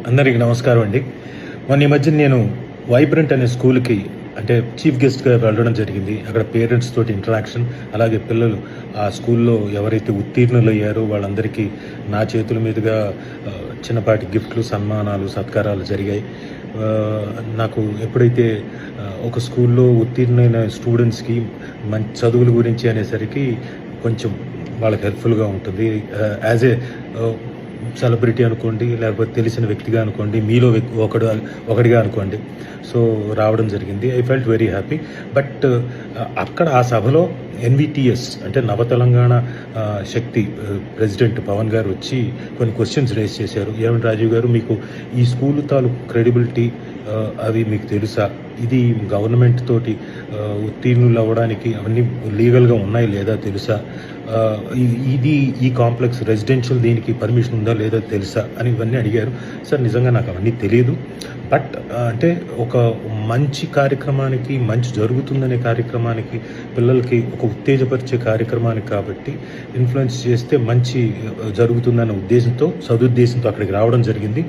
అందరికీ నమస్కారం అండి. మొన్న ఈ మధ్య నేను వైబ్రెంట్ అనే స్కూల్‌కి అంటే చీఫ్ గెస్ట్‌గా వెళ్ళడం జరిగింది. అక్కడ పేరెంట్స్ తోటి ఇంటరాక్షన్, అలాగే పిల్లలు ఆ స్కూల్‌లో ఎవరైతే ఉత్తీర్ణులయ్యారో వాళ్ళందరికీ నా చేతుల మీదుగా చిన్నపాటి గిఫ్ట్లు, సన్మానాలు, సత్కారాలు జరిగాయి. నాకు ఎప్పుడైతే ఒక స్కూల్‌లో ఉత్తీర్ణులైన స్టూడెంట్స్‌కి మంచి చదువుల గురించి అనేసరికి కొంచెం వాళ్ళకి హెల్ప్‌ఫుల్‌గా ఉంటుంది. యాజ్ ఏ సెలబ్రిటీ అనుకోండి, లేకపోతే తెలిసిన వ్యక్తిగా అనుకోండి, మీలో ఒకడిగా అనుకోండి. సో రావడం జరిగింది. I felt very happy. But అక్కడ ఆ సభలో ఎన్విటిఎస్ అంటే నవ తెలంగాణ శక్తి ప్రెసిడెంట్ పవన్ గారు వచ్చి కొన్ని క్వశ్చన్స్ రేస్ చేశారు. ఏమంటే రాజీవ్ గారు, మీకు ఈ స్కూల్ తాలూకు క్రెడిబిలిటీ అవి మీకు తెలుసా? ఇది గవర్నమెంట్ తోటి ఉత్తీర్ణులు అవ్వడానికి అవన్నీ లీగల్గా ఉన్నాయి లేదా తెలుసా? ఈ కాంప్లెక్స్ రెసిడెన్షియల్ దీనికి పర్మిషన్ ఉందా లేదా తెలుసా అని ఇవన్నీ అడిగారు. సార్ నిజంగా నాకు అవన్నీ తెలియదు. బట్ అంటే ఒక మంచి కార్యక్రమానికి, మంచి జరుగుతుందనే కార్యక్రమానికి, పిల్లలకి ఒక ఉత్తేజపరిచే కార్యక్రమానికి కాబట్టి ఇన్ఫ్లుయెన్స్ చేస్తే మంచి జరుగుతుందన్న ఉద్దేశంతో, సదుద్దేశంతో అక్కడికి రావడం జరిగింది.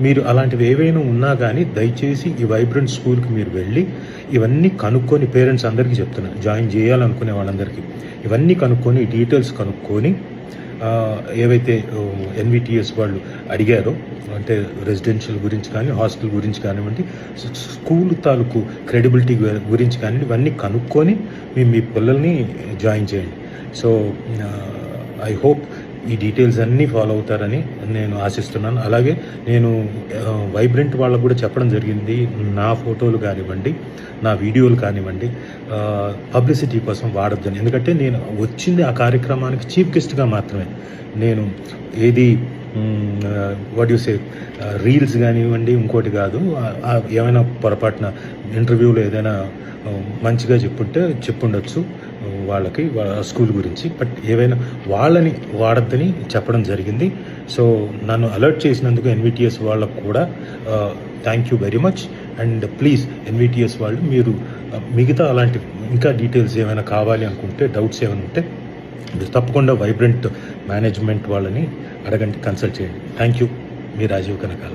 మీరు అలాంటివి ఏవైనా ఉన్నా కానీ దయచేసి ఈ వైబ్రెంట్ స్కూల్కి మీరు వెళ్ళి ఇవన్నీ కనుక్కొని, పేరెంట్స్ అందరికీ చెప్తున్నాను, జాయిన్ చేయాలనుకునే వాళ్ళందరికీ ఇవన్నీ కనుక్కొని, డీటెయిల్స్ కనుక్కొని ఏవైతే ఎన్విటిఎస్ వాళ్ళు అడిగారో అంటే రెసిడెన్షియల్ గురించి కానీ, హాస్టల్ గురించి కానివ్వండి, స్కూల్ తాలూకు క్రెడిబిలిటీ గురించి కానివ్వండి, ఇవన్నీ కనుక్కొని మీ పిల్లల్ని జాయిన్ చేయండి. సో ఐ హోప్ ఈ డీటెయిల్స్ అన్నీ ఫాలో అవుతారని నేను ఆశిస్తున్నాను. అలాగే నేను వైబ్రెంట్ వాళ్ళకు కూడా చెప్పడం జరిగింది, నా ఫోటోలు కానివ్వండి, నా వీడియోలు కానివ్వండి పబ్లిసిటీ కోసం వాడొద్దని. ఎందుకంటే నేను వచ్చింది ఆ కార్యక్రమానికి చీఫ్ గెస్ట్గా మాత్రమే. నేను ఏది వాట్ యు సే రీల్స్ కానివ్వండి, ఇంకోటి కాదు. ఏమైనా పొరపాటున ఇంటర్వ్యూలో ఏదైనా మంచిగా చెప్పుండొచ్చు వాళ్ళకి స్కూల్ గురించి, బట్ ఏవైనా వాళ్ళని వాడద్దని చెప్పడం జరిగింది. సో నన్ను అలర్ట్ చేసినందుకు ఎన్విటిఎస్ వాళ్ళకు కూడా thank you very much. And please NVTS వాళ్ళు మీరు మిగతా అలాంటి ఇంకా డీటెయిల్స్ ఏమైనా కావాలి అనుకుంటే, డౌట్స్ ఏమైనా ఉంటే మీరు తప్పకుండా వైబ్రెంట్ మేనేజ్మెంట్ వాళ్ళని అడగండి, కన్సల్ట్ చేయండి. Thank you. మీ రాజీవ్ కనకాల.